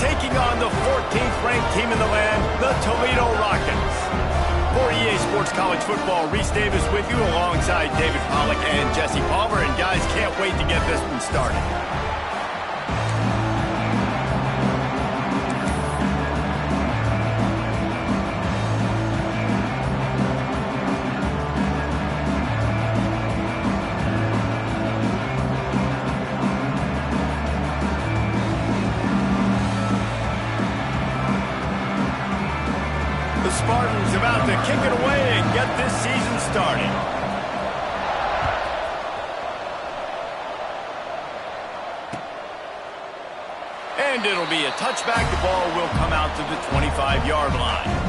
taking on the 14th-ranked team in the land, the Toledo Rockets. For EA Sports College Football, Reese Davis with you alongside David Pollack and Jesse Palmer. And guys, can't wait to get this one started. Spartans about to kick it away and get this season started. And it'll be a touchback. The ball will come out to the 25-yard line.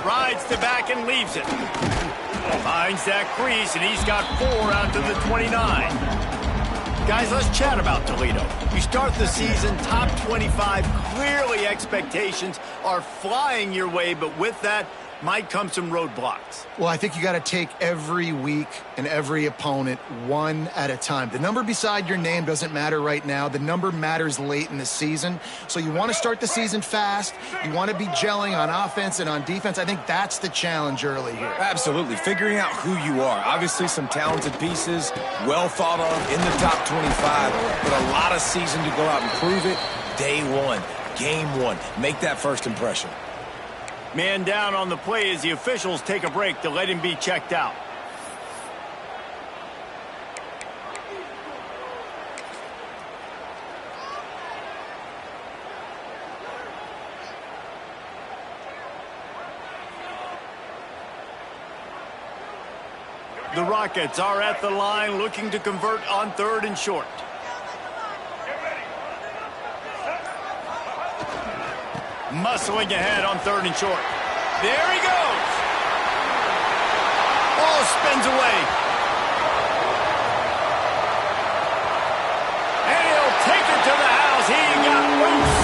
Rides to back and leaves it. Finds that crease, and he's got 4 out to the 29. Guys, let's chat about Toledo. You start the season top 25. Clearly expectations are flying your way, but with that might come some roadblocks. Well, I think you got to take every week and every opponent one at a time. The number beside your name doesn't matter right now. The number matters late in the season. So you want to start the season fast. You want to be gelling on offense and on defense. I think that's the challenge early here. Absolutely. Figuring out who you are. Obviously some talented pieces, well thought of, in the top 25, but a lot of season to go out and prove it. Day one, game one. Make that first impression. Man down on the play as the officials take a break to let him be checked out. The Rockets are at the line looking to convert on 3rd and short. Muscling ahead on 3rd and short. There he goes. Ball spins away. And he'll take it to the house. He got loose.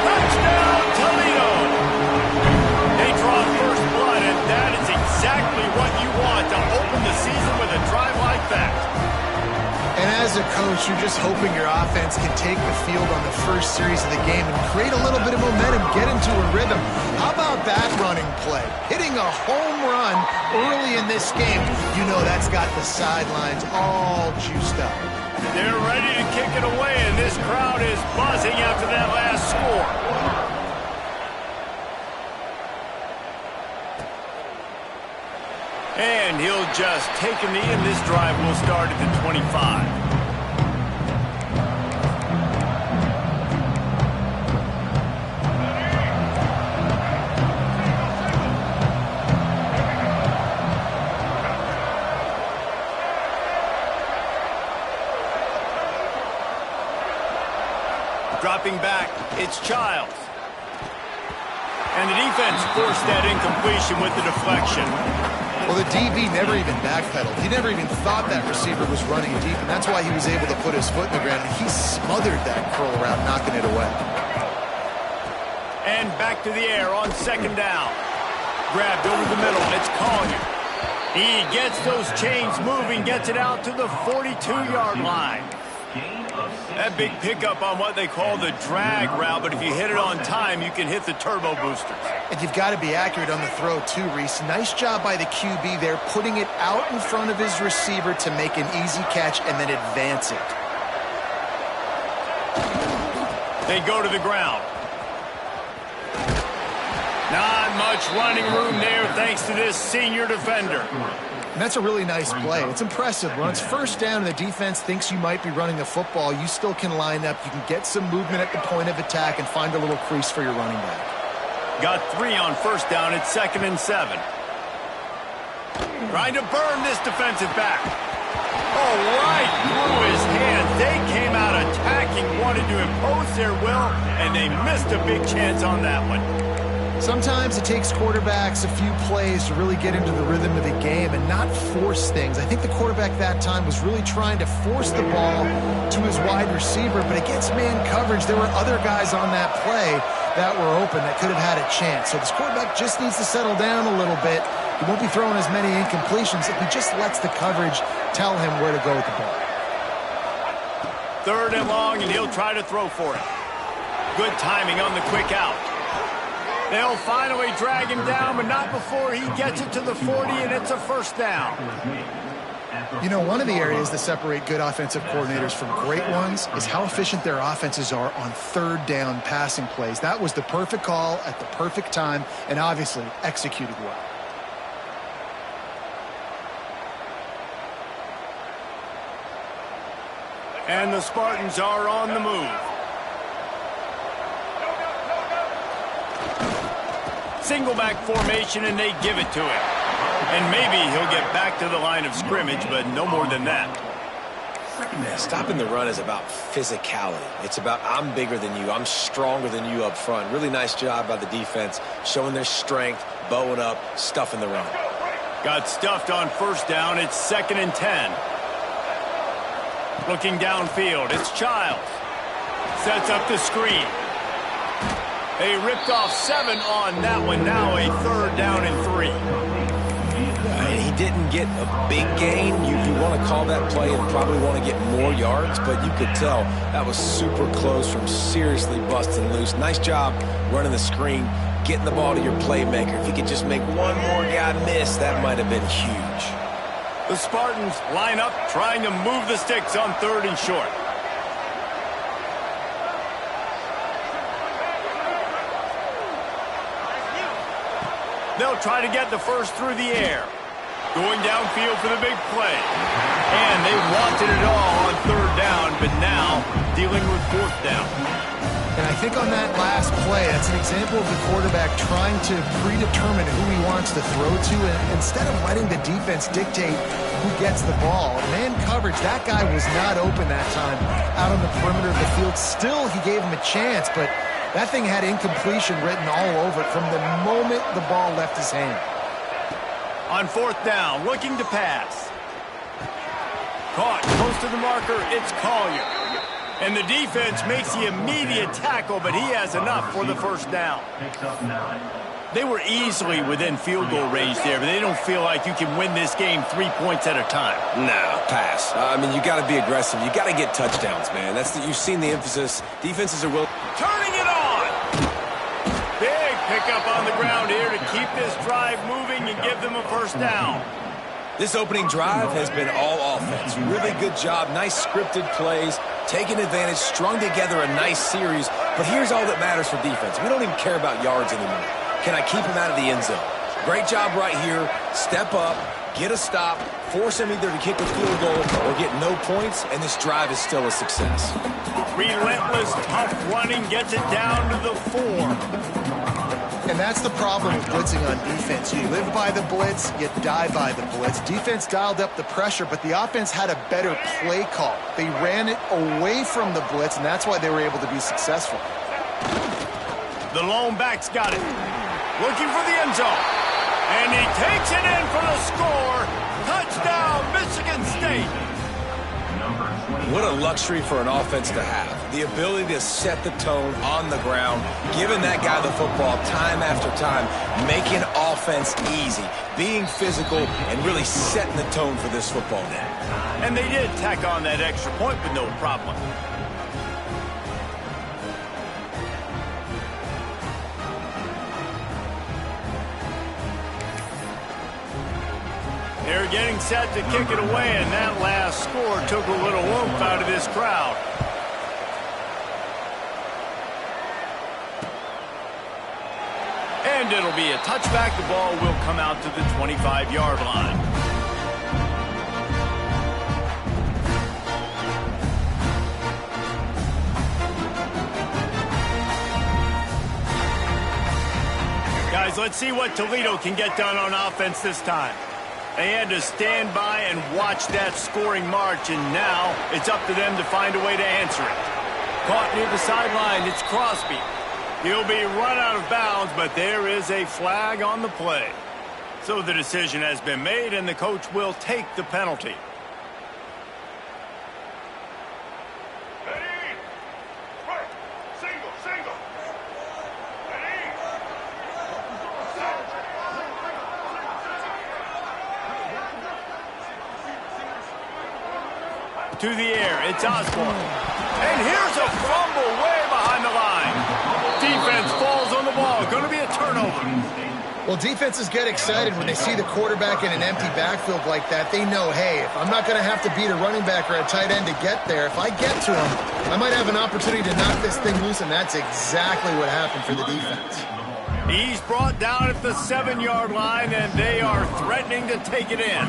Touchdown, Toledo. They draw first blood, and that is exactly what you want to open the season with a drive like that. And as a coach, you're just hoping your offense can take the field on the first series of the game and create a little bit of momentum, get into a rhythm. How about that running play? Hitting a home run early in this game. You know that's got the sidelines all juiced up. They're ready to kick it away, and this crowd is buzzing after that last score. And he'll just take a knee, and this drive will start at the 25. Dropping back, it's Childs. And the defense forced that incompletion with the deflection. Well, the DB never even backpedaled. He never even thought that receiver was running deep, and that's why he was able to put his foot in the ground. He smothered that curl around, knocking it away. And back to the air on 2nd down. Grabbed over the middle. It's Collier. He gets those chains moving, gets it out to the 42-yard line. That big pickup on what they call the drag route, but if you hit it on time, you can hit the turbo boosters. And you've got to be accurate on the throw too, Reese. Nice job by the QB there, putting it out in front of his receiver to make an easy catch and then advance it. They go to the ground. Not much running room there thanks to this senior defender. And that's a really nice play. It's impressive. When it's 1st down and the defense thinks you might be running the football, you still can line up. You can get some movement at the point of attack and find a little crease for your running back. Got 3 on 1st down. It's 2nd and 7. Trying to burn this defensive back. Oh, right through his hands. They came out attacking, wanted to impose their will, and they missed a big chance on that one. Sometimes it takes quarterbacks a few plays to really get into the rhythm of the game and not force things. I think the quarterback that time was really trying to force the ball to his wide receiver, but against man coverage, there were other guys on that play that were open that could have had a chance. So this quarterback just needs to settle down a little bit. He won't be throwing as many incompletions if he just lets the coverage tell him where to go with the ball. 3rd and long, and he'll try to throw for it. Good timing on the quick out. They'll finally drag him down, but not before he gets it to the 40, and it's a 1st down. You know, one of the areas that separate good offensive coordinators from great ones is how efficient their offenses are on 3rd down passing plays. That was the perfect call at the perfect time, and obviously executed well. And the Spartans are on the move. Single back formation, and they give it to him. And maybe he'll get back to the line of scrimmage, but no more than that. Yeah, stopping the run is about physicality. It's about I'm bigger than you. I'm stronger than you up front. Really nice job by the defense, showing their strength, bowing up, stuffing the run. Got stuffed on 1st down. It's 2nd and 10. Looking downfield, it's Childs. Sets up the screen. They ripped off 7 on that one. Now a 3rd down and 3. And he didn't get a big gain. You want to call that play and probably want to get more yards, but you could tell that was super close from seriously busting loose. Nice job running the screen, getting the ball to your playmaker. If you could just make one more guy miss, that might have been huge. The Spartans line up, trying to move the sticks on 3rd and short. They'll try to get the 1st through the air. Going downfield for the big play. And they wanted it all on 3rd down, but now dealing with 4th down. And I think on that last play, that's an example of the quarterback trying to predetermine who he wants to throw to, and instead of letting the defense dictate who gets the ball. Man coverage, that guy was not open that time out on the perimeter of the field. Still, he gave him a chance, but that thing had incompletion written all over it from the moment the ball left his hand. On 4th down, looking to pass. Caught close to the marker, it's Collier. And the defense makes the immediate tackle, but he has enough for the 1st down. They were easily within field goal range there, but they don't feel like you can win this game 3 points at a time. No, pass. I mean, you got to be aggressive. You got to get touchdowns, man. You've seen the emphasis. Defenses are willing. Turning it on. Big pickup on the ground here to keep this drive moving and give them a 1st down. This opening drive has been all offense. Really good job. Nice scripted plays. Taking advantage, strung together a nice series. But here's all that matters for defense. We don't even care about yards anymore. Can I keep him out of the end zone? Great job right here. Step up, get a stop, force him either to kick a field goal or get no points, and this drive is still a success. Relentless, tough running gets it down to the 4. And that's the problem with blitzing on defense. You live by the blitz, you die by the blitz. Defense dialed up the pressure, but the offense had a better play call. They ran it away from the blitz, and that's why they were able to be successful. The lone back's got it. Looking for the end zone. And he takes it in for the score. Touchdown, Michigan State. What a luxury for an offense to have. The ability to set the tone on the ground, giving that guy the football time after time, making offense easy, being physical, and really setting the tone for this football game. And they did tack on that extra point with no problem. They're getting set to kick it away, and that last score took a little oomph out of this crowd. And it'll be a touchback. The ball will come out to the 25-yard line. Guys, let's see what Toledo can get done on offense this time. They had to stand by and watch that scoring march, and now it's up to them to find a way to answer it. Caught near the sideline, it's Crosby. He'll be run out of bounds, but there is a flag on the play. So the decision has been made, and the coach will take the penalty. To the air, it's Osborne. And here's a fumble way behind the line. Defense falls on the ball. Going to be a turnover. Well, defenses get excited when they see the quarterback in an empty backfield like that. They know, hey, if I'm not going to have to beat a running back or a tight end to get there, if I get to him, I might have an opportunity to knock this thing loose, and that's exactly what happened for the defense. He's brought down at the 7-yard line, and they are threatening to take it in.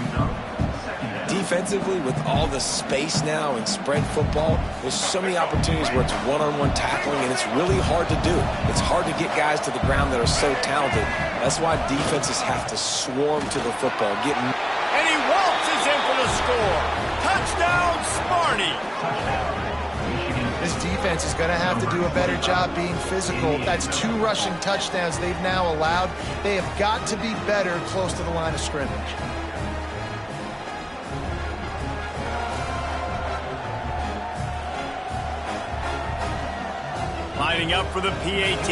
Defensively, with all the space now in spread football, there's so many opportunities where it's one-on-one tackling, and it's really hard to do. It's hard to get guys to the ground that are so talented. That's why defenses have to swarm to the football. And he waltzes in for the score. Touchdown, Smarty. This defense is going to have to do a better job being physical. That's 2 rushing touchdowns they've now allowed. They have got to be better close to the line of scrimmage. Lining up for the PAT.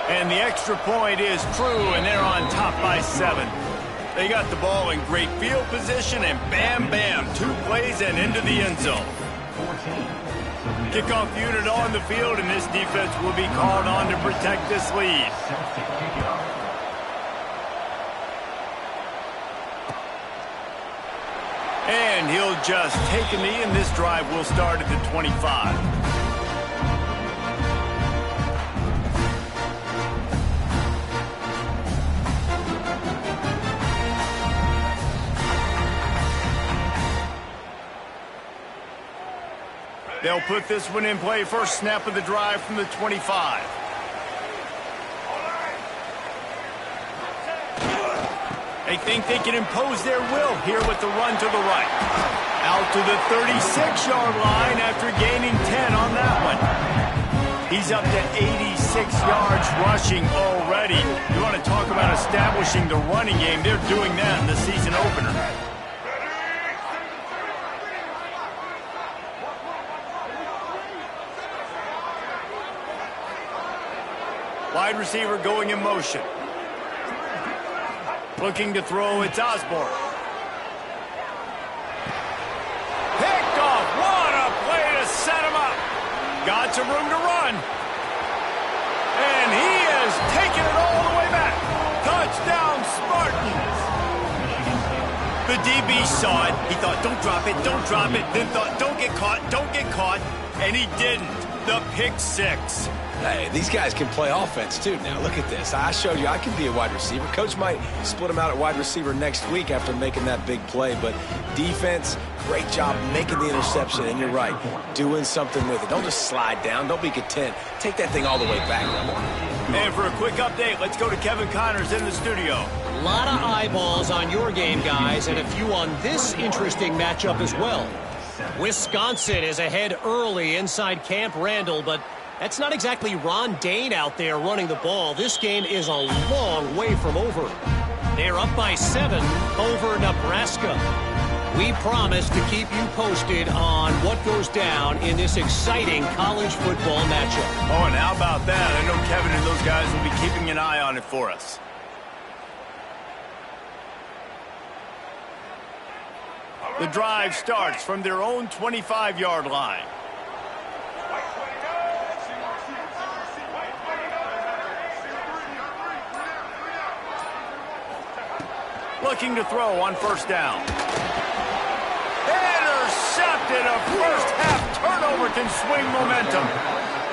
And the extra point is true, and they're on top by 7. They got the ball in great field position, and bam, bam, 2 plays and into the end zone. Kickoff unit on the field, and this defense will be called on to protect this lead. And he'll just take a knee, and this drive will start at the 25. They'll put this one in play. First snap of the drive from the 25. They think they can impose their will here with the run to the right. Out to the 36-yard line after gaining 10 on that one. He's up to 86 yards rushing already. You want to talk about establishing the running game. They're doing that in the season opener. Wide receiver going in motion. Looking to throw, it's Osborne. Picked off. What a play to set him up. Got some room to run. And he has taken it all the way back. Touchdown, Spartans. The DB saw it. He thought, don't drop it, don't drop it. Then thought, don't get caught, don't get caught. And he didn't. The pick 6. Hey, these guys can play offense, too. Now, look at this. I showed you I can be a wide receiver. Coach might split him out at wide receiver next week after making that big play. But defense, great job making the interception. And you're right, doing something with it. Don't just slide down. Don't be content. Take that thing all the way back. And for a quick update, let's go to Kevin Connors in the studio. A lot of eyeballs on your game, guys, and a few on this interesting matchup as well. Wisconsin is ahead early inside Camp Randall, but that's not exactly Ron Dane out there running the ball. This game is a long way from over. They're up by 7 over Nebraska. We promise to keep you posted on what goes down in this exciting college football matchup. Oh, and how about that? I know Kevin and those guys will be keeping an eye on it for us. The drive starts from their own 25-yard line. Looking to throw on first down. Intercepted. A first-half turnover can swing momentum.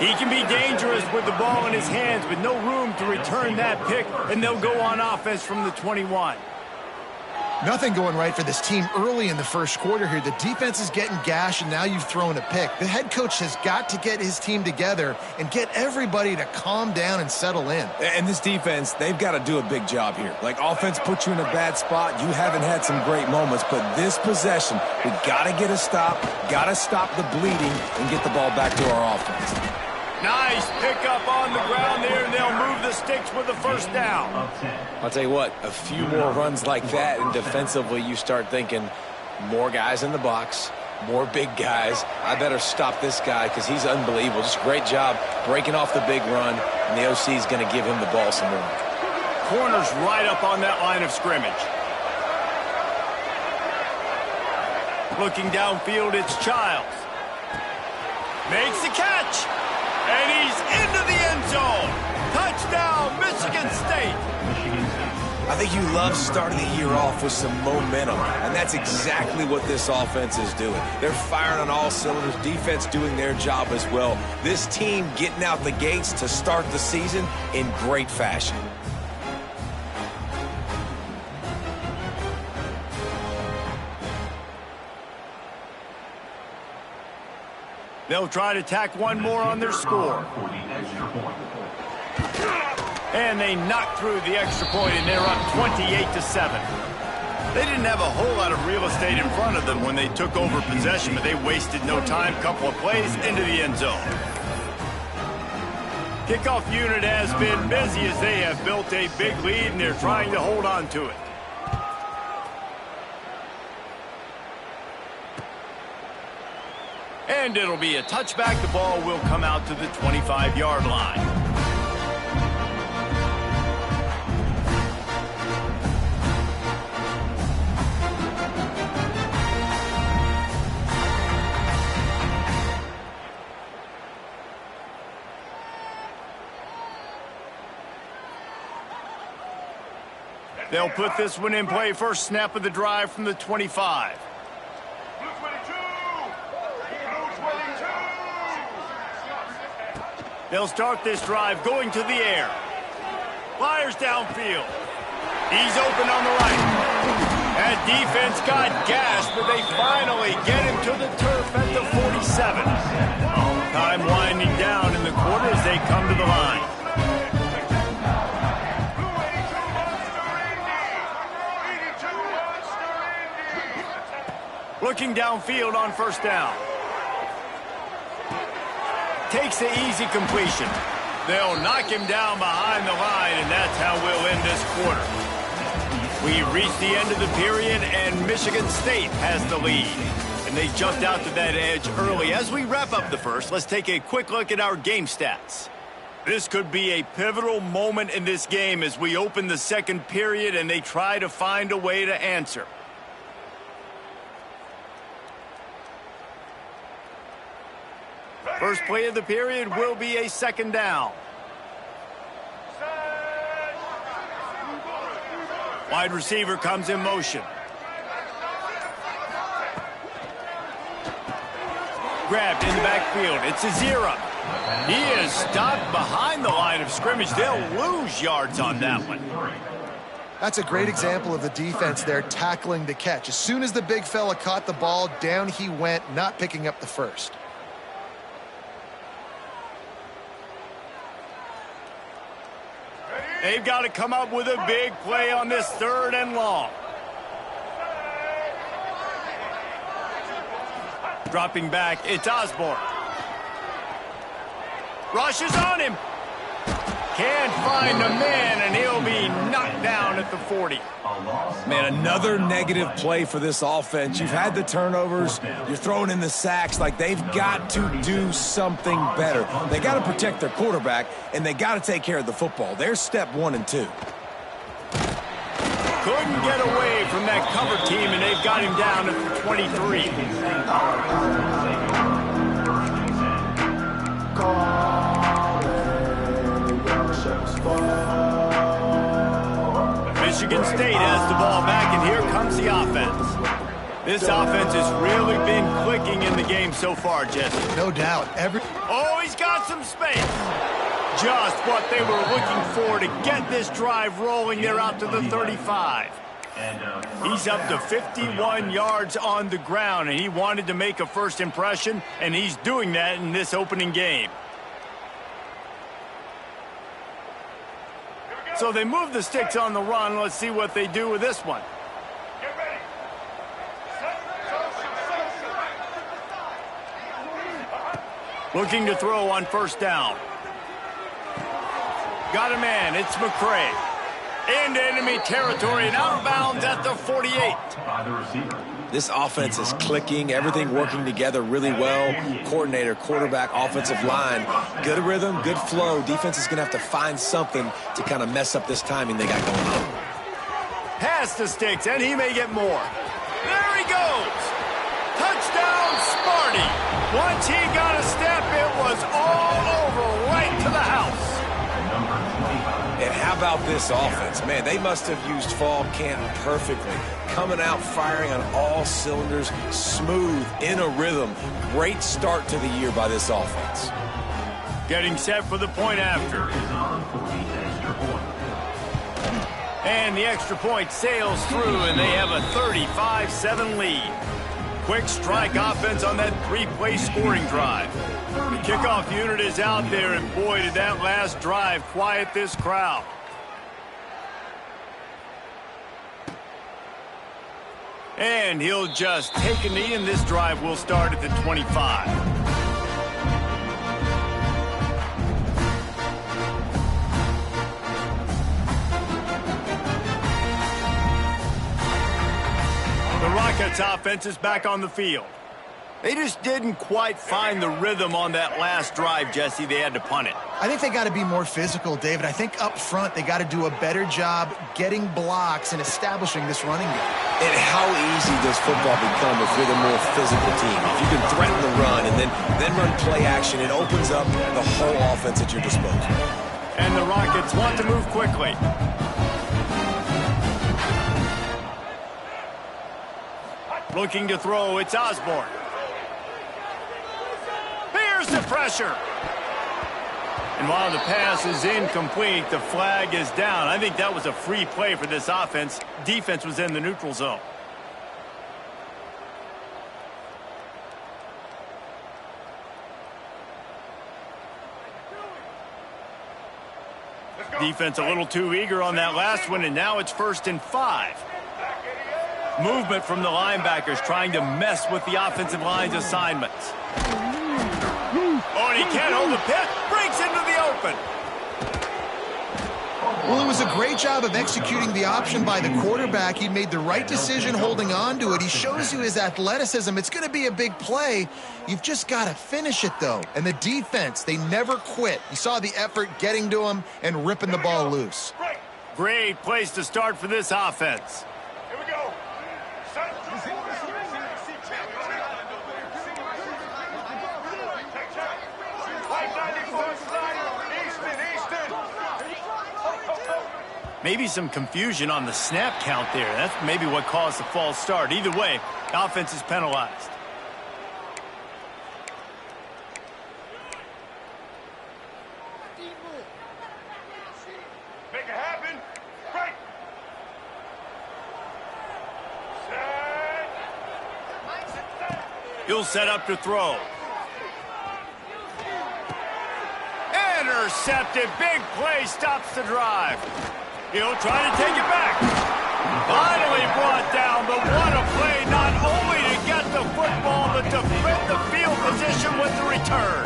He can be dangerous with the ball in his hands, but no room to return that pick, and they'll go on offense from the 21. Nothing going right for this team early in the first quarter here. The defense is getting gashed, and now you've thrown a pick. The head coach has got to get his team together and get everybody to calm down and settle in. And this defense, they've got to do a big job here. Like, offense put you in a bad spot. You haven't had some great moments, but this possession, we got to get a stop, got to stop the bleeding, and get the ball back to our offense. Nice pickup on the ground there, and they'll move the sticks with the first down. I'll tell you what, a few more runs like that, and defensively you start thinking, more guys in the box, more big guys. I better stop this guy because he's unbelievable. Just a great job breaking off the big run, and the OC is going to give him the ball some more. Corner's right up on that line of scrimmage. Looking downfield, it's Childs. Makes the catch. And he's into the end zone. Touchdown, Michigan State. I think you love starting the year off with some momentum, and that's exactly what this offense is doing. They're firing on all cylinders, defense doing their job as well. This team getting out the gates to start the season in great fashion. They'll try to tack one more on their score. And they knock through the extra point, and they're up 28-7. They didn't have a whole lot of real estate in front of them when they took over possession, but they wasted no time. Couple of plays into the end zone. Kickoff unit has been busy as they have built a big lead, and they're trying to hold on to it. And it'll be a touchback. The ball will come out to the 25-yard line. They'll put this one in play. First snap of the drive from the 25. They'll start this drive going to the air. Fires downfield. He's open on the right. That defense got gashed, but they finally get him to the turf at the 47. Time winding down in the quarter as they come to the line. Looking downfield on first down. Takes the easy completion. They'll knock him down behind the line, and that's how we'll end this quarter. We reached the end of the period, and Michigan State has the lead. And they jumped out to that edge early. As we wrap up the first, let's take a quick look at our game stats. This could be a pivotal moment in this game as we open the second period, and they try to find a way to answer. First play of the period will be a second down. Wide receiver comes in motion. Grabbed in the backfield. It's Azira. He is stopped behind the line of scrimmage. They'll lose yards on that one. That's a great example of the defense there tackling the catch. As soon as the big fella caught the ball, down he went, not picking up the first. They've got to come up with a big play on this third and long. Dropping back, it's Osborne. Rushes on him. Can't find the man, and he'll be knocked down at the 40. Man, another negative play for this offense. You've had the turnovers. You're throwing in the sacks. Like, they've got to do something better. They got to protect their quarterback, and they got to take care of the football. There's step 1 and 2. Couldn't get away from that cover team, and they've got him down at the 23. Michigan State has the ball back, and here comes the offense. This offense has really been clicking in the game so far, Jesse. No doubt. Oh, he's got some space. Just what they were looking for to get this drive rolling. They're out to the 35. He's up to 51 yards on the ground, and he wanted to make a first impression, and he's doing that in this opening game. So they move the sticks on the run. Let's see what they do with this one. Looking to throw on first down. Got a man. It's McCray. Into enemy territory and out of bounds at the 48. This offense is clicking, everything working together really well. Coordinator, quarterback, offensive line. Good rhythm, good flow. Defense is going to have to find something to kind of mess up this timing they got going on. Pass the sticks, and he may get more. There he goes. Touchdown, Sparty. Once he got a step, it was all over right to the house. And how about this offense? Man, they must have used fall camp perfectly. Coming out firing on all cylinders, smooth, in a rhythm. Great start to the year by this offense. Getting set for the point after. And the extra point sails through, and they have a 35-7 lead. Quick strike offense on that three-play scoring drive. The kickoff unit is out there, and boy, did that last drive quiet this crowd. And he'll just take a knee, and this drive will start at the 25. The Rockets offense is back on the field. They just didn't quite find the rhythm on that last drive, Jesse. They had to punt it. I think they got to be more physical, David. I think up front they got to do a better job getting blocks and establishing this running game. And how easy does football become if you're the more physical team? If you can threaten the run and then run play action, it opens up the whole offense at your disposal. And the Rockets want to move quickly. Looking to throw, it's Osborne. Here's the pressure. And while the pass is incomplete, the flag is down. I think that was a free play for this offense. Defense was in the neutral zone. Defense a little too eager on that last one, and now it's 1st and 5. Movement from the linebackers trying to mess with the offensive line's assignments. Oh, and he can't hold the pit. Breaks into the open. Well, it was a great job of executing the option by the quarterback. He made the right decision holding on to it. He shows you his athleticism. It's going to be a big play. You've just got to finish it, though. And the defense, they never quit. You saw the effort getting to him and ripping the ball loose. Great place to start for this offense. Here we go. Maybe some confusion on the snap count there. That's maybe what caused the false start. Either way, the offense is penalized. Make it happen. Right. Set. He'll set up to throw. Intercepted. Big play stops the drive. He'll try to take it back. Finally brought down, but what a play, not only to get the football, but to fit the field position with the return.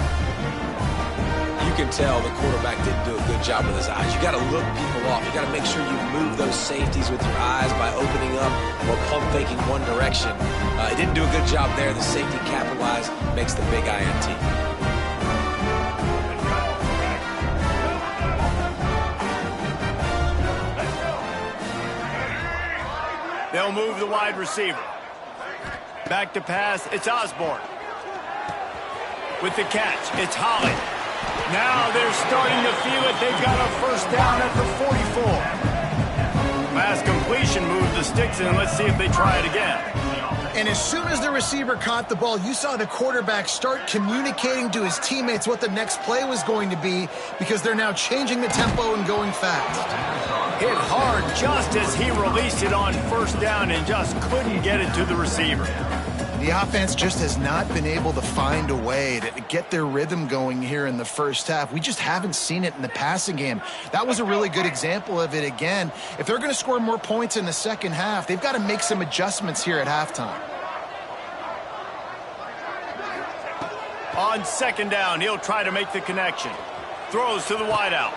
You can tell the quarterback didn't do a good job with his eyes. You got to look people off. You got to make sure you move those safeties with your eyes by opening up or pump faking one direction. He didn't do a good job there. The safety capitalized, makes the big INT. They'll move the wide receiver. Back to pass, it's Osborne. With the catch, it's Holly. Now they're starting to feel it. They've got a first down at the 44. Last completion moved the sticks in. Let's see if they try it again. And as soon as the receiver caught the ball, you saw the quarterback start communicating to his teammates what the next play was going to be because they're now changing the tempo and going fast. Hit hard just as he released it on first down and just couldn't get it to the receiver. The offense just has not been able to find a way to get their rhythm going here in the first half. We just haven't seen it in the passing game. That was a really good example of it again. If they're going to score more points in the second half, they've got to make some adjustments here at halftime. On second down, he'll try to make the connection. Throws to the wideout.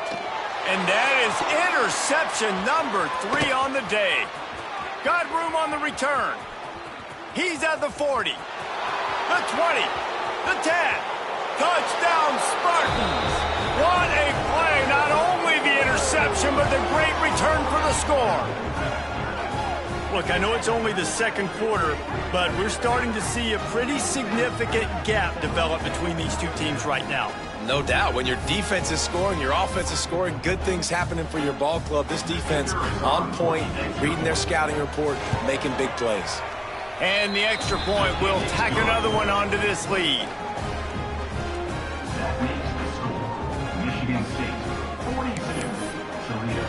And that is interception number 3 on the day. Got room on the return. He's at the 40, the 20, the 10. Touchdown, Spartans. What a play. Not only the interception, but the great return for the score. Look, I know it's only the second quarter, but we're starting to see a pretty significant gap develop between these two teams right now. No doubt. When your defense is scoring, your offense is scoring, good things happening for your ball club. This defense on point, reading their scouting report, making big plays. And the extra point will tack another one onto this lead. Michigan State, 42, Toledo.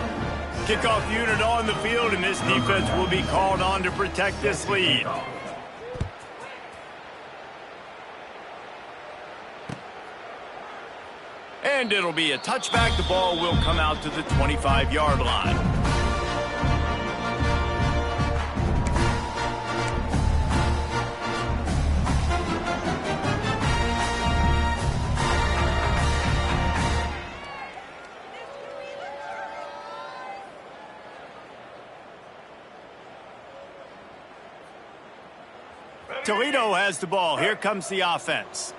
Kickoff unit on the field, and this defense will be called on to protect this lead. And it'll be a touchback. The ball will come out to the 25-yard line. Toledo has the ball. Here comes the offense.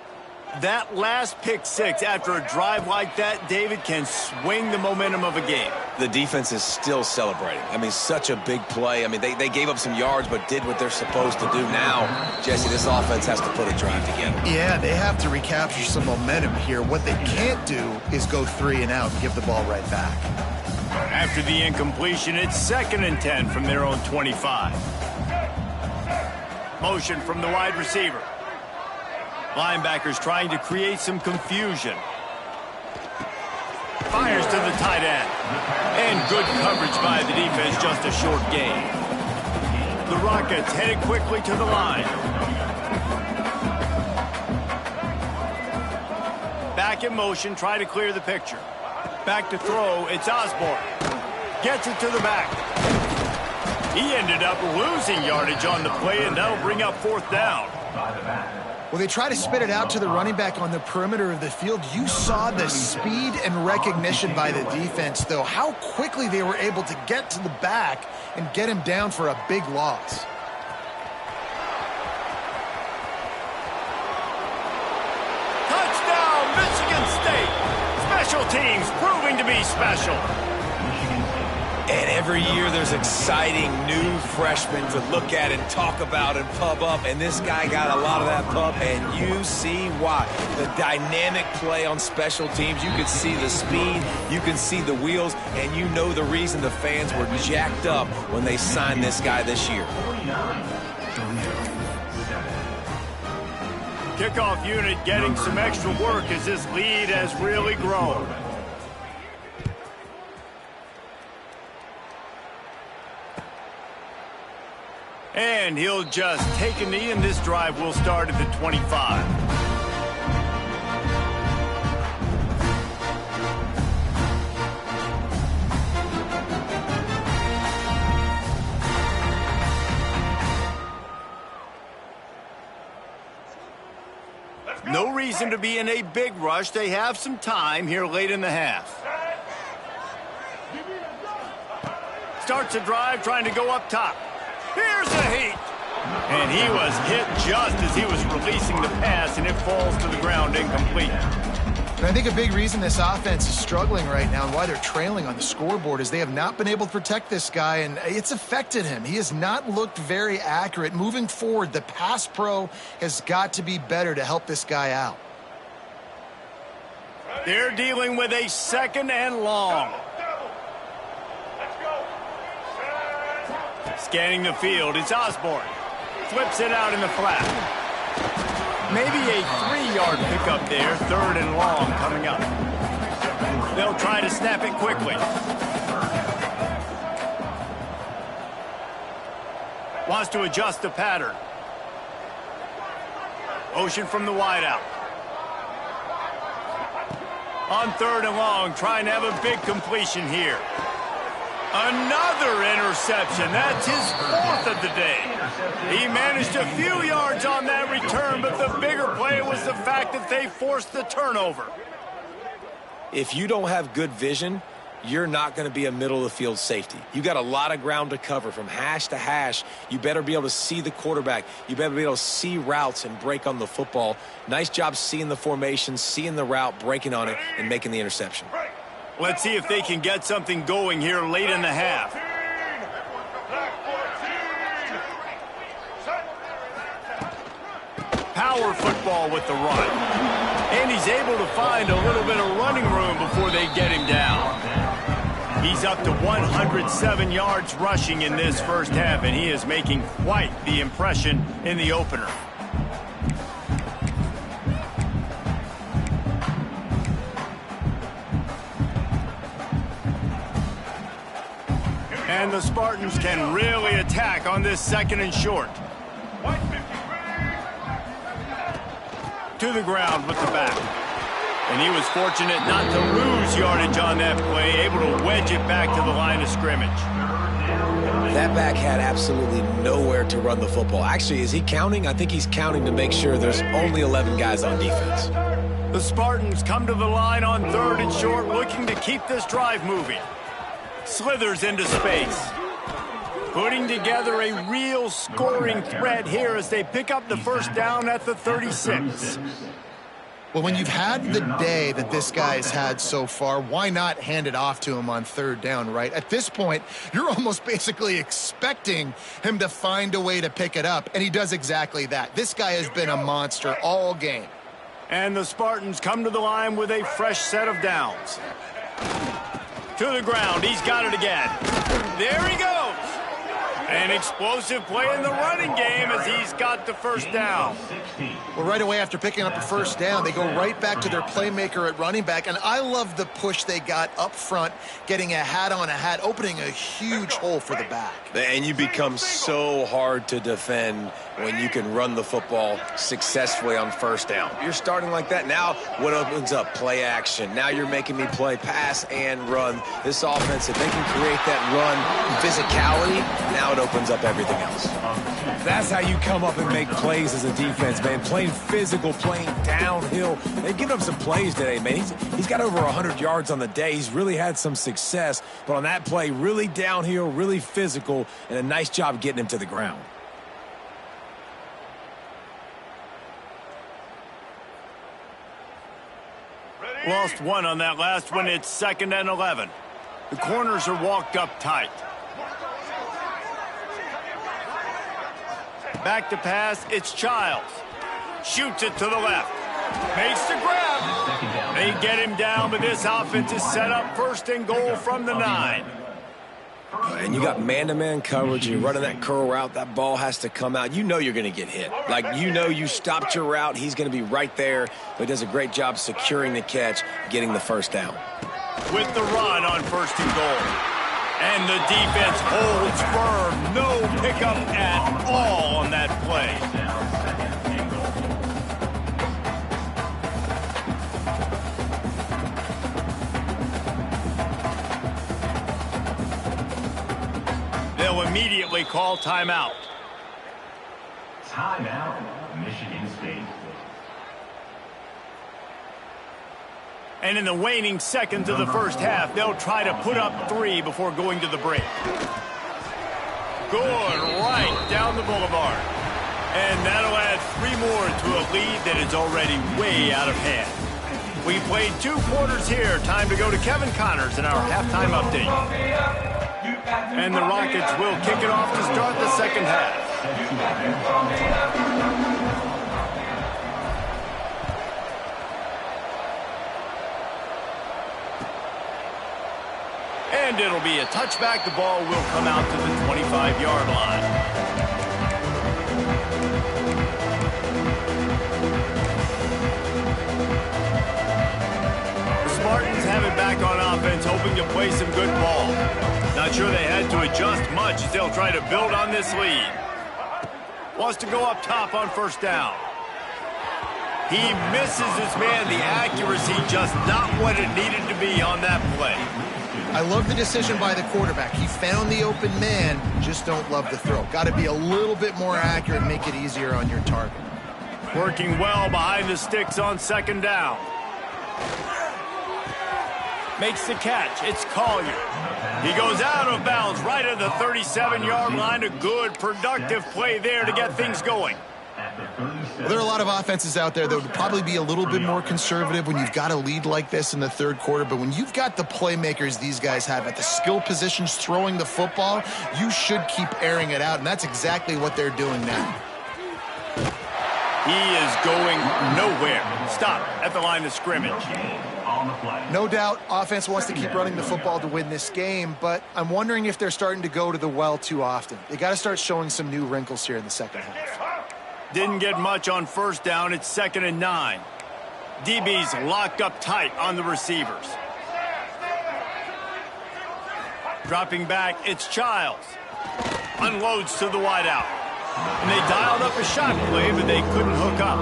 That last pick six after a drive like that, David, can swing the momentum of a game. The defense is still celebrating. I mean, such a big play. I mean, they gave up some yards but did what they're supposed to do. Now, Jesse, this offense has to put a drive together. Yeah, they have to recapture some momentum here. What they can't do is go 3 and out and give the ball right back. After the incompletion, it's 2nd and 10 from their own 25. Motion from the wide receiver. Linebackers trying to create some confusion. Fires to the tight end. And good coverage by the defense, just a short gain. The Rockets headed quickly to the line. Back in motion, try to clear the picture. Back to throw, it's Osborne. Gets it to the back. He ended up losing yardage on the play, and that'll bring up 4th down. Well, they try to spit it out to the running back on the perimeter of the field. You saw the speed and recognition by the defense, though, how quickly they were able to get to the back and get him down for a big loss. Touchdown, Michigan State. Special teams proving to be special. And every year there's exciting new freshmen to look at and talk about and pub up. And this guy got a lot of that pub, and you see why. The dynamic play on special teams. You can see the speed. You can see the wheels. And you know the reason the fans were jacked up when they signed this guy this year. Kickoff unit getting some extra work as this lead has really grown. And he'll just take a knee, and this drive will start at the 25. No reason to be in a big rush. They have some time here late in the half. Starts a drive trying to go up top. Here's a heat. And he was hit just as he was releasing the pass, and it falls to the ground incomplete. And I think a big reason this offense is struggling right now and why they're trailing on the scoreboard is they have not been able to protect this guy, and it's affected him. He has not looked very accurate. Moving forward, the pass pro has got to be better to help this guy out. They're dealing with a 2nd and long. Scanning the field, it's Osborne. Flips it out in the flat. Maybe a 3-yard pickup there. 3rd and long coming up. They'll try to snap it quickly. Wants to adjust the pattern. Motion from the wideout. On 3rd and long, trying to have a big completion here. Another interception. That's his 4th of the day. He managed a few yards on that return, but the bigger play was the fact that they forced the turnover. If you don't have good vision, you're not going to be a middle-of-the-field safety. You got a lot of ground to cover from hash to hash. You better be able to see the quarterback. You better be able to see routes and break on the football. Nice job seeing the formation, seeing the route, breaking on it, and making the interception. Let's see if they can get something going here late in the half. Power football with the run. And he's able to find a little bit of running room before they get him down. He's up to 107 yards rushing in this first half, and he is making quite the impression in the opener. And the Spartans can really attack on this 2nd and short. To the ground with the back. And he was fortunate not to lose yardage on that play, able to wedge it back to the line of scrimmage. That back had absolutely nowhere to run the football. Actually, is he counting? I think he's counting to make sure there's only 11 guys on defense. The Spartans come to the line on 3rd and short, looking to keep this drive moving. Slithers into space. Putting together a real scoring threat here as they pick up the first down at the 36. Well, when you've had the day that this guy's had so far, why not hand it off to him on 3rd down, right? At this point, you're almost basically expecting him to find a way to pick it up, and he does exactly that. This guy has been a monster all game. And the Spartans come to the line with a fresh set of downs. To the ground, he's got it again. There he goes. An explosive play in the running game as he's got the first down. Well, right away after picking up a first down, they go right back to their playmaker at running back. And I love the push they got up front, getting a hat on a hat, opening a huge hole for the back. And you become so hard to defend when you can run the football successfully on first down. You're starting like that. Now what opens up? Play action. Now you're making me play pass and run. This offense, if they can create that run physicality, now it opens up everything else. That's how you come up and make plays as a defense, man. Playing physical, playing downhill. They've given up some plays today, man. He's got over 100 yards on the day. He's really had some success. But on that play, really downhill, really physical, and a nice job getting him to the ground. Lost one on that last one. It's 2nd and 11. The corners are walked up tight. Back to pass, it's Childs. Shoots it to the left. Makes the grab. They get him down, but this offense is set up 1st and goal from the 9. And you got man-to-man coverage. You're running that curl route. That ball has to come out. You know you're going to get hit. Like, you know you stopped your route. He's going to be right there. But he does a great job securing the catch, getting the first down. With the run on 1st and goal. And the defense holds firm. No pickup at all on that play. They'll immediately call timeout. Timeout, Michigan State. And in the waning seconds of the first half, they'll try to put up 3 before going to the break. Good right down the boulevard. And that'll add 3 more to a lead that is already way out of hand. We played 2 quarters here. Time to go to Kevin Connors in our halftime update. And the Rockets will kick it off to start the second half. And it'll be a touchback. The ball will come out to the 25-yard line. defense hoping to play some good ball. Not sure they had to adjust much as they'll try to build on this lead. Wants to go up top on first down. He misses his man. The accuracy just not what it needed to be on that play. I love the decision by the quarterback. He found the open man, just don't love the throw. Got to be a little bit more accurate and make it easier on your target. Working well behind the sticks on second down. Makes the catch. It's Collier. He goes out of bounds right at the 37-yard line. A good, productive play there to get things going. Well, there are a lot of offenses out there that would probably be a little bit more conservative when you've got a lead like this in the third quarter. But when you've got the playmakers these guys have at the skill positions throwing the football, you should keep airing it out. And that's exactly what they're doing now. He is going nowhere. Stop at the line of scrimmage. No doubt, offense wants to keep running the football to win this game, but I'm wondering if they're starting to go to the well too often. They got to start showing some new wrinkles here in the second half. Didn't get much on first down. It's 2nd and 9. DB's locked up tight on the receivers. Dropping back, it's Childs. Unloads to the wideout. And they dialed up a shot play, but they couldn't hook up.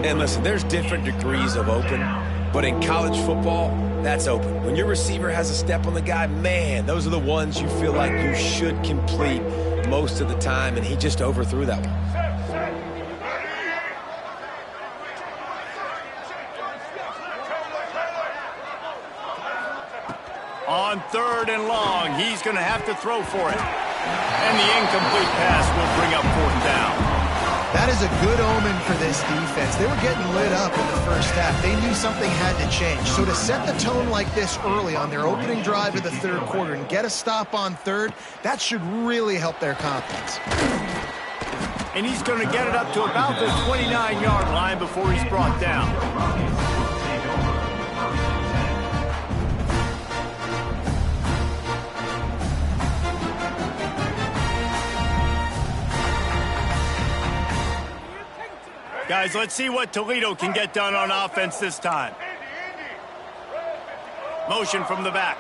And listen, there's different degrees of open, but in college football, that's open. When your receiver has a step on the guy, man, those are the ones you feel like you should complete most of the time, and he just overthrew that one. On 3rd and long, he's going to have to throw for it. And the incomplete pass will bring up 4th down. That is a good omen for this defense. They were getting lit up in the first half. They knew something had to change. So to set the tone like this early on their opening drive of the third quarter and get a stop on 3rd, that should really help their confidence. And he's going to get it up to about the 29-yard line before he's brought down. Guys, let's see what Toledo can get done on offense this time. Motion from the back.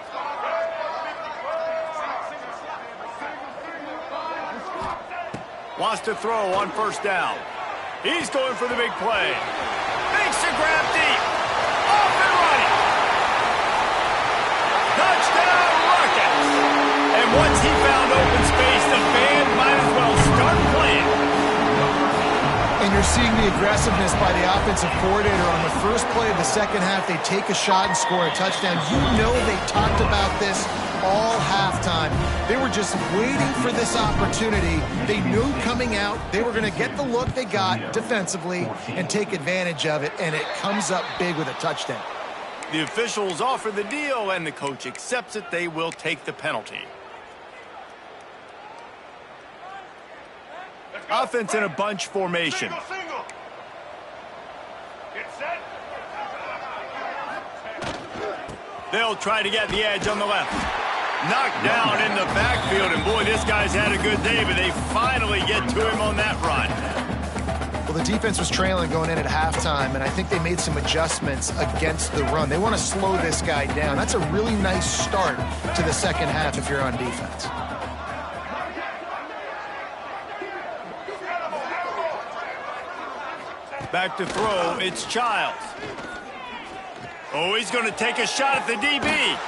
Wants to throw on first down. He's going for the big play. Makes the grab deep. Off and running. Touchdown, Rockets. And once he found open space, the band might as well start playing. And you're seeing the aggressiveness by the offensive coordinator on the first play of the second half. They take a shot and score a touchdown. You know they talked about this all halftime. They were just waiting for this opportunity. They knew coming out they were going to get the look they got defensively and take advantage of it, and it comes up big with a touchdown. The officials offer the deal, and the coach accepts it. They will take the penalty. Offense in a bunch formation. They'll try to get the edge on the left. Knocked down in the backfield, and boy, this guy's had a good day, but they finally get to him on that run. Well, the defense was trailing going in at halftime, and I think they made some adjustments against the run. They want to slow this guy down. That's a really nice start to the second half if you're on defense. Back to throw, it's Childs. Oh, he's going to take a shot at the DB.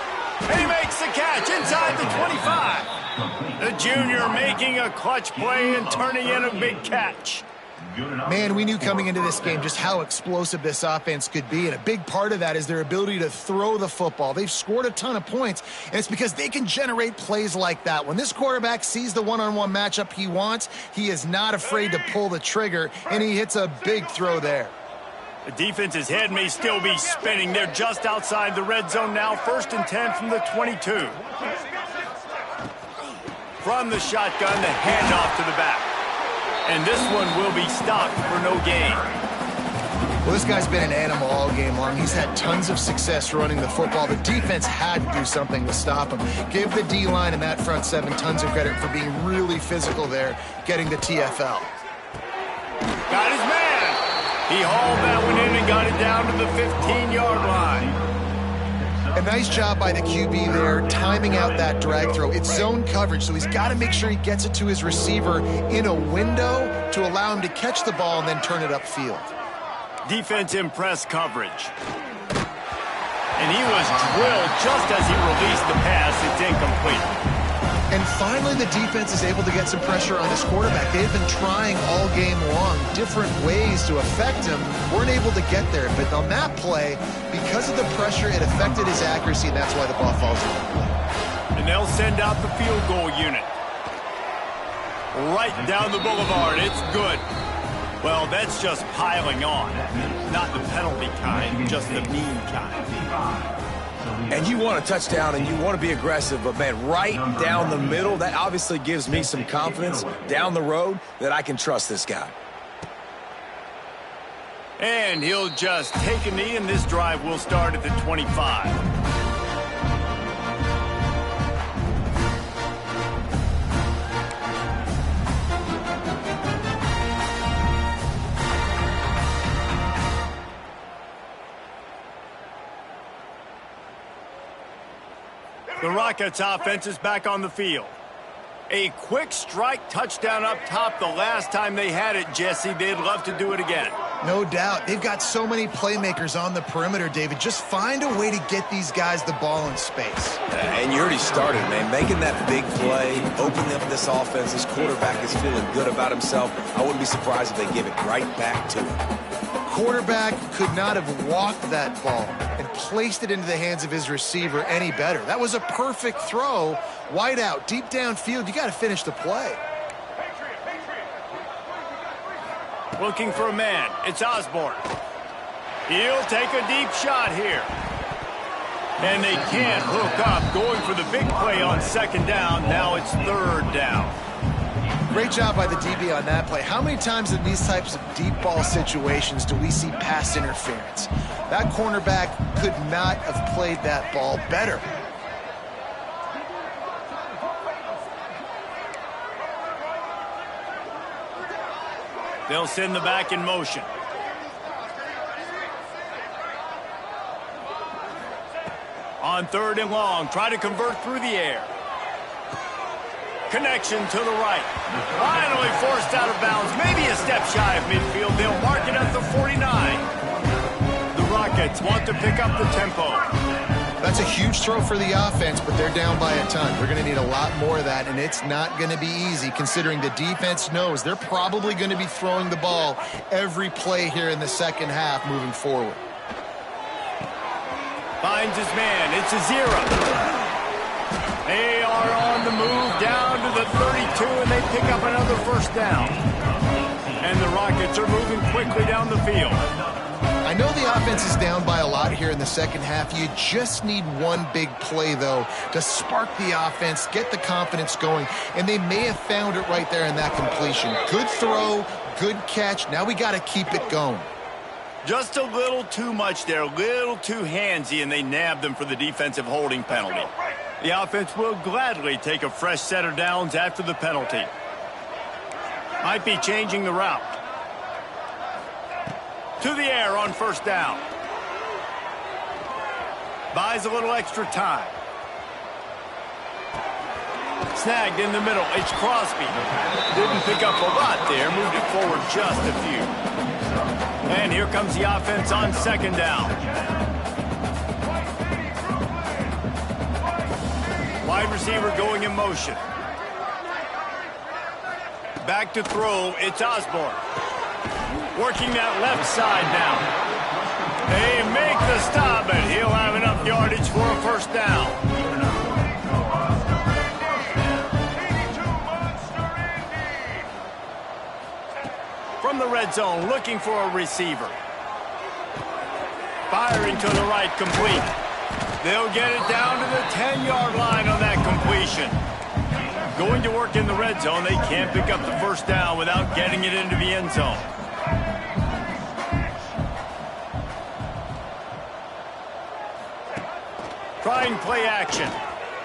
And he makes the catch inside the 25. The junior making a clutch play and turning in a big catch. Man, we knew coming into this game just how explosive this offense could be, and a big part of that is their ability to throw the football. They've scored a ton of points, and it's because they can generate plays like that. When this quarterback sees the one-on-one matchup he wants, he is not afraid to pull the trigger, and he hits a big throw there. The defense's head may still be spinning. They're just outside the red zone now, 1st and 10 from the 22. From the shotgun, the handoff to the back. And this one will be stopped for no gain. Well, this guy's been an animal all game long. He's had tons of success running the football. The defense had to do something to stop him. Give the D-line and that front seven tons of credit for being really physical there, getting the TFL. Got his man. He hauled that one in and got it down to the 15-yard line. A nice job by the QB there, timing out that drag throw. It's zone coverage, so he's got to make sure he gets it to his receiver in a window to allow him to catch the ball and then turn it upfield. Defense in press coverage. And he was drilled just as he released the pass. It's incomplete. And finally, the defense is able to get some pressure on his quarterback. They've been trying all game long different ways to affect him. Weren't able to get there. But on that play, because of the pressure, it affected his accuracy, and that's why the ball falls into play. And they'll send out the field goal unit. Right down the boulevard. It's good. Well, that's just piling on. Not the penalty kind, just the mean kind. And you want a touchdown and you want to be aggressive, but, man, right down the middle, that obviously gives me some confidence down the road that I can trust this guy. And he'll just take a knee, and this drive will start at the 25. The Rockets offense is back on the field. A quick strike touchdown up top the last time they had it, Jesse. They'd love to do it again. No doubt. They've got so many playmakers on the perimeter, David. Just find a way to get these guys the ball in space. And you already started, man. Making that big play, opening up this offense. This quarterback is feeling good about himself. I wouldn't be surprised if they give it right back to him. Quarterback could not have walked that ball and placed it into the hands of his receiver any better. That was a perfect throw. Wide out, deep downfield. You got to finish the play. Looking for a man. It's Osborne. He'll take a deep shot here. And they can't hook up. Going for the big play on second down. Now it's third down. Great job by the DB on that play. How many times in these types of deep ball situations do we see pass interference? That cornerback could not have played that ball better. They'll send the back in motion. On third and long, try to convert through the air. Connection to the right. Finally forced out of bounds. Maybe a step shy of midfield. They'll mark it at the 49. The Rockets want to pick up the tempo. That's a huge throw for the offense, but they're down by a ton. They're going to need a lot more of that, and it's not going to be easy considering the defense knows they're probably going to be throwing the ball every play here in the second half moving forward. Finds his man. It's a 0. They are on the move down to the 32, and they pick up another first down. And the Rockets are moving quickly down the field. I know the offense is down by a lot here in the second half. You just need one big play, though, to spark the offense, get the confidence going, and they may have found it right there in that completion. Good throw, good catch. Now we got to keep it going. Just a little too much there, a little too handsy, and they nabbed them for the defensive holding penalty. The offense will gladly take a fresh set of downs after the penalty. Might be changing the route. To the air on first down. Buys a little extra time. Snagged in the middle. It's Crosby. Didn't pick up a lot there. Moved it forward just a few. And here comes the offense on second down. Wide receiver going in motion. Back to throw. It's Osborne. Working that left side now. They make the stop, and he'll have enough yardage for a first down. From the red zone, looking for a receiver. Firing to the right, complete. They'll get it down to the 10-yard line on that completion. Going to work in the red zone. They can't pick up the first down without getting it into the end zone. Trying play action.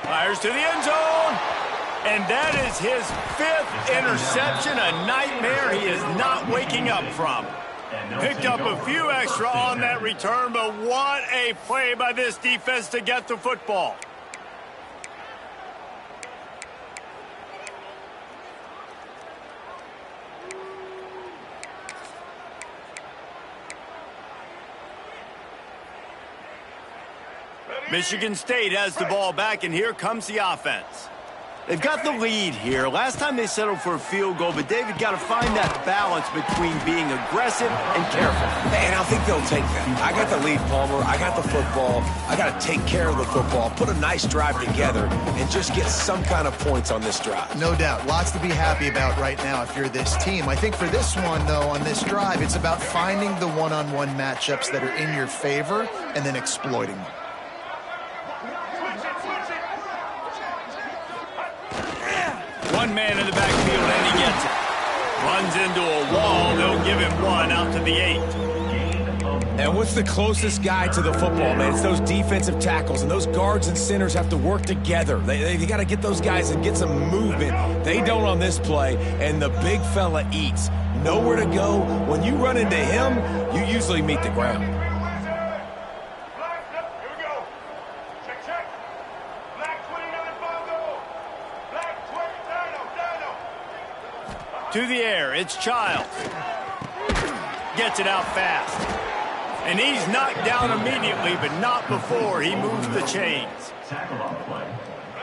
Fires to the end zone. And that is his 5th interception, a nightmare he is not waking up from. Picked up a few extra on that return, but what a play by this defense to get the football. Michigan State has the ball back, and here comes the offense. They've got the lead here. Last time they settled for a field goal, but David got to find that balance between being aggressive and careful. And I think they'll take that. I got the lead, Palmer. I got the football. I got to take care of the football, put a nice drive together, and just get some kind of points on this drive. No doubt. Lots to be happy about right now if you're this team. I think for this one, though, on this drive, it's about finding the one-on-one matchups that are in your favor and then exploiting them. One man in the backfield, and he gets it. Runs into a wall. They'll give him one out to the 8. And what's the closest guy to the football, man? It's those defensive tackles, and those guards and centers have to work together. They got to get those guys and get some movement. They don't on this play, and the big fella eats. Nowhere to go. When you run into him, you usually meet the ground. To the air, it's Childs. Gets it out fast. And he's knocked down immediately, but not before he moves the chains.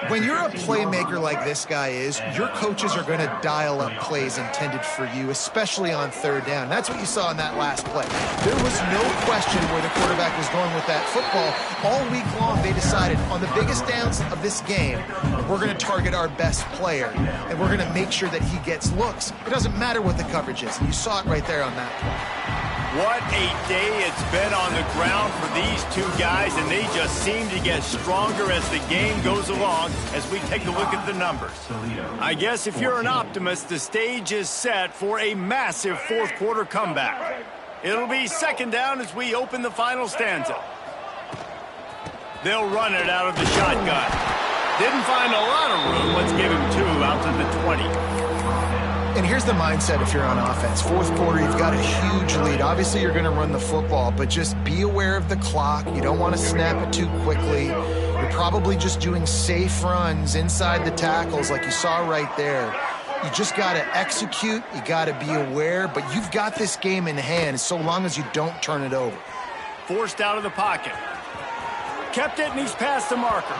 When you're a playmaker like this guy is, your coaches are going to dial up plays intended for you, especially on third down. That's what you saw in that last play. There was no question where the quarterback was going with that football. All week long, they decided on the biggest downs of this game, we're going to target our best player, and we're going to make sure that he gets looks. It doesn't matter what the coverage is. And you saw it right there on that play. What a day it's been on the ground for these two guys, and they just seem to get stronger as the game goes along as we take a look at the numbers. I guess if you're an optimist, the stage is set for a massive fourth quarter comeback. It'll be second down as we open the final stanza. They'll run it out of the shotgun. Didn't find a lot of room. Let's give him 2 out to the 20. And here's the mindset if you're on offense. Fourth quarter, you've got a huge lead. Obviously, you're going to run the football, but just be aware of the clock. You don't want to snap it too quickly. You're probably just doing safe runs inside the tackles like you saw right there. You just got to execute. You got to be aware, but you've got this game in hand so long as you don't turn it over. Forced out of the pocket. Kept it, and he's past the marker.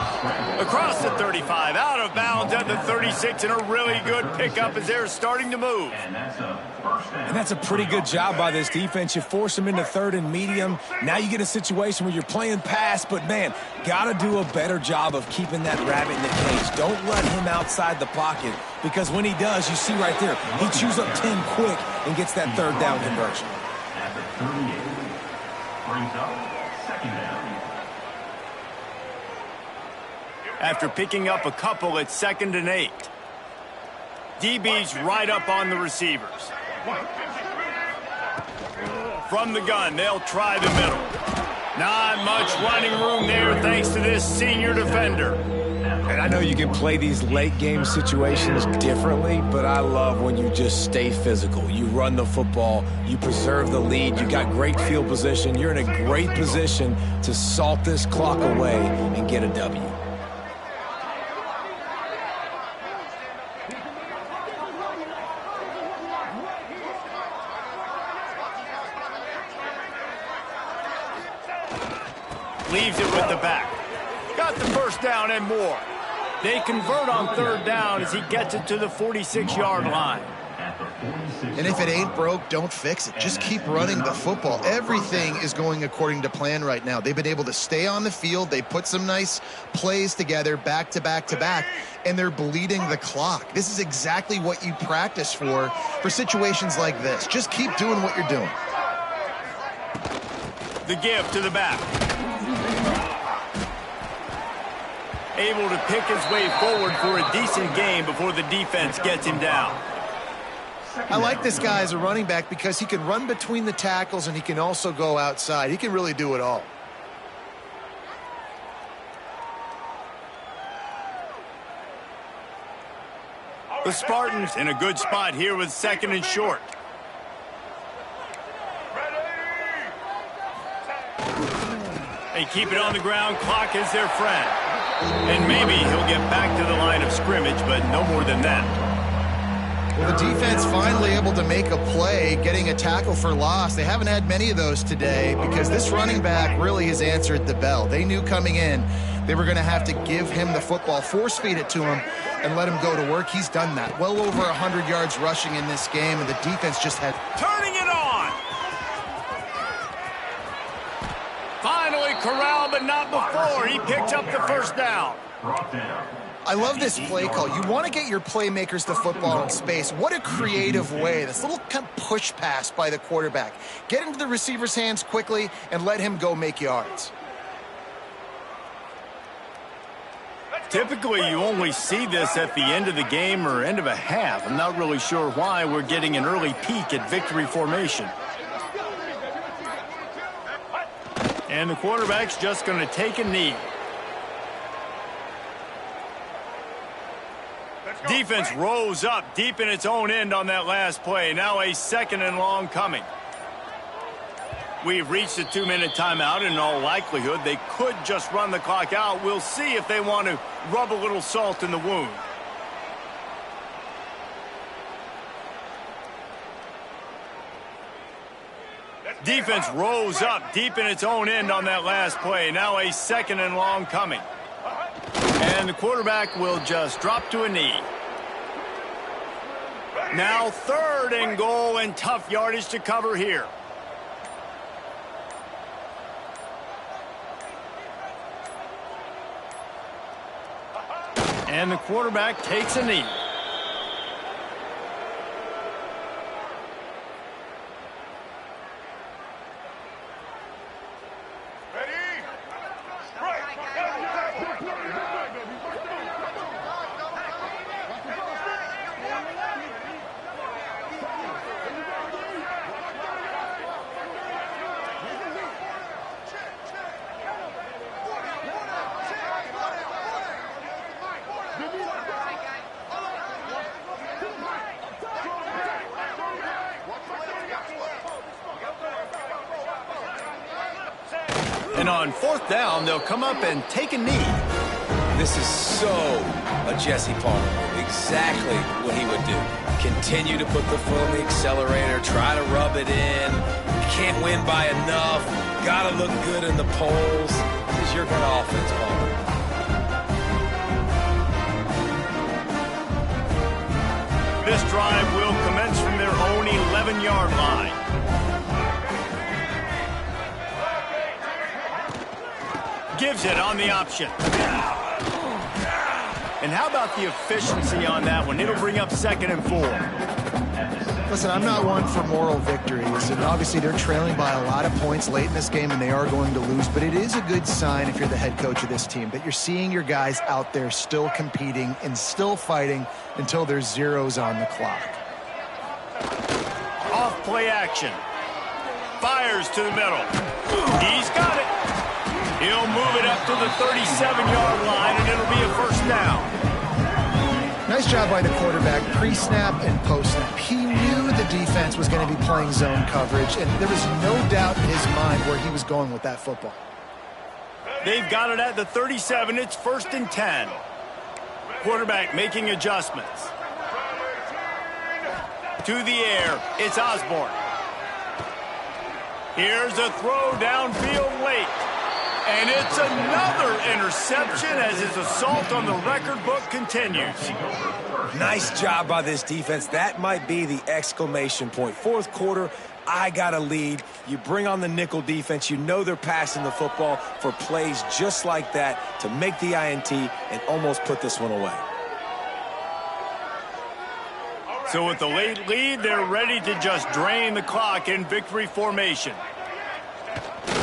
Across the 35, out of bounds at the 36, and a really good pickup as they're starting to move. And that's a pretty good job by this defense. You force them into third and medium. Now you get a situation where you're playing pass, but, man, got to do a better job of keeping that rabbit in the cage. Don't let him outside the pocket, because when he does, you see right there, he chews up 10 quick and gets that third down conversion. After 38, brings up second down. After picking up a couple, it's 2nd and 8. DB's right up on the receivers. From the gun, they'll try the middle. Not much running room there thanks to this senior defender. And I know you can play these late game situations differently, but I love when you just stay physical. You run the football, you preserve the lead, you got great field position, you're in a great position to salt this clock away and get a W. Leaves it with the back. Got the first down and more. They convert on third down as he gets it to the 46-yard line. And if it ain't broke, don't fix it. Just keep running the football. Everything is going according to plan right now. They've been able to stay on the field. They put some nice plays together back to back to back, and they're bleeding the clock. This is exactly what you practice for situations like this. Just keep doing what you're doing. The give to the back. Able to pick his way forward for a decent game before the defense gets him down. I like this guy as a running back because he can run between the tackles and he can also go outside. He can really do it all. The Spartans in a good spot here with 2nd and short. They keep it on the ground. Clock is their friend. And maybe he'll get back to the line of scrimmage, but no more than that. Well, the defense finally able to make a play, getting a tackle for loss. They haven't had many of those today because this running back really has answered the bell. They knew coming in they were going to have to give him the football, force feed it to him, and let him go to work. He's done that. Well over 100 yards rushing in this game, and the defense just had... Turning it on! Finally corralled, but not before. He picked up the first down. I love this play call. You want to get your playmakers the football in space. What a creative way. This little kind of push pass by the quarterback. Get into the receiver's hands quickly and let him go make yards. Typically, you only see this at the end of the game or end of a half. I'm not really sure why we're getting an early peek at victory formation. And the quarterback's just going to take a knee. Defense rose up deep in its own end on that last play. Now a 2nd and long coming. We've reached a 2-minute timeout, and in all likelihood, they could just run the clock out. We'll see if they want to rub a little salt in the wound. Defense rose up deep in its own end on that last play. Now a 2nd and long coming. And the quarterback will just drop to a knee. Now 3rd and goal, and tough yardage to cover here. And the quarterback takes a knee. And on 4th down, they'll come up and take a knee. This is so a Jesse Palmer move. Exactly what he would do. Continue to put the foot on the accelerator, try to rub it in. Can't win by enough. Got to look good in the polls. This is your kind of offense, Palmer. This drive will commence from their own 11-yard line. Gives it on the option. And how about the efficiency on that one? It'll bring up 2nd and 4. Listen, I'm not one for moral victories, and obviously they're trailing by a lot of points late in this game, and they are going to lose, but it is a good sign if you're the head coach of this team that you're seeing your guys out there still competing and still fighting until there's zeros on the clock. Off play action. Fires to the middle. He's got it. He'll move it up to the 37-yard line, and it'll be a 1st down. Nice job by the quarterback, pre-snap and post-snap. He knew the defense was going to be playing zone coverage, and there was no doubt in his mind where he was going with that football. They've got it at the 37. It's 1st and 10. Quarterback making adjustments. To the air, it's Osborne. Here's a throw downfield late. And it's another interception as his assault on the record book continues. Nice job by this defense. That might be the exclamation point. 4th quarter, I got a lead. You bring on the nickel defense. You know they're passing the football for plays just like that to make the INT and almost put this one away. So with the late lead, they're ready to just drain the clock in victory formation.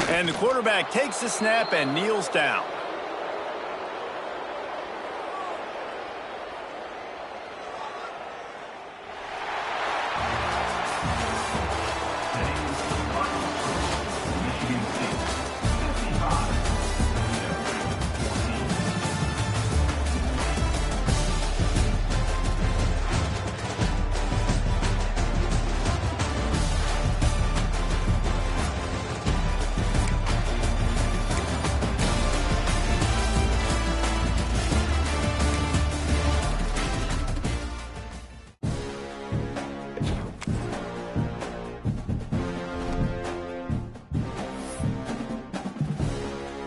And the quarterback takes the snap and kneels down.